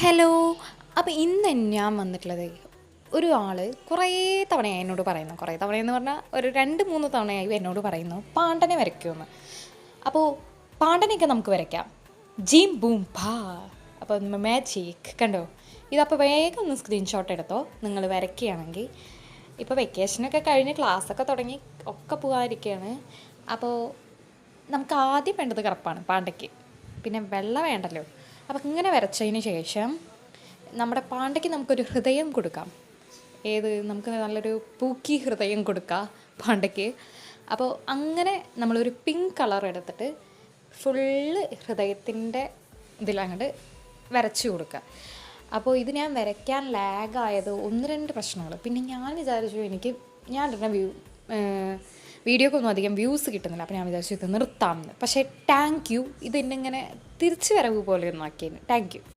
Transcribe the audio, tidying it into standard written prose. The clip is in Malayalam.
ഹലോ. അപ്പോൾ ഇന്ന് ഞാൻ വന്നിട്ടുള്ളത് ഒരു ആൾ കുറേ തവണയായി എന്നോട് പറയുന്നു, കുറേ തവണയെന്ന് പറഞ്ഞാൽ ഒരു 2-3 തവണയായി എന്നോട് പറയുന്നു പാണ്ടനെ വരയ്ക്കുമെന്ന്. അപ്പോൾ പാണ്ടനെയൊക്കെ നമുക്ക് വരയ്ക്കാം. ജീം ബൂം ഭാ. അപ്പോൾ മാജിക് കണ്ടോ. ഇതപ്പോൾ വേഗം ഒന്ന് സ്ക്രീൻഷോട്ട് എടുത്തോ നിങ്ങൾ വരയ്ക്കുകയാണെങ്കിൽ. ഇപ്പോൾ വെക്കേഷനൊക്കെ കഴിഞ്ഞ് ക്ലാസ്സൊക്കെ തുടങ്ങി ഒക്കെ പോകാതിരിക്കുകയാണ്. അപ്പോൾ നമുക്ക് ആദ്യം വേണ്ടത് കറുപ്പാണ് പാണ്ടയ്ക്ക്, പിന്നെ വെള്ള വേണ്ടല്ലോ. അപ്പോൾ ഇങ്ങനെ വരച്ചതിന് ശേഷം നമ്മുടെ പാണ്ടയ്ക്ക് നമുക്കൊരു ഹൃദയം കൊടുക്കാം. നമുക്ക് നല്ലൊരു പൂക്കി ഹൃദയം കൊടുക്കാം പാണ്ടയ്ക്ക്. അപ്പോൾ അങ്ങനെ നമ്മളൊരു പിങ്ക് കളർ എടുത്തിട്ട് ഫുള്ള് ഹൃദയത്തിൻ്റെ ഇതിലങ്ങോട്ട് വരച്ചു കൊടുക്കുക. അപ്പോൾ ഇത് ഞാൻ വരയ്ക്കാൻ ലാഗായത് 1-2 പ്രശ്നങ്ങൾ. പിന്നെ ഞാൻ വിചാരിച്ചു ഞാൻ ഇടുന്ന വീഡിയോക്കൊന്നും അധികം വ്യൂസ് കിട്ടുന്നില്ല. അപ്പോൾ ഞാൻ വിചാരിച്ചു ഇത് നിർത്താമെന്ന്. പക്ഷേ താങ്ക് യു, ഇത് എന്നെ ഇങ്ങനെ തിരിച്ചു വരവ് പോലെ ഒന്നും ആക്കിയതിന് താങ്ക് യു.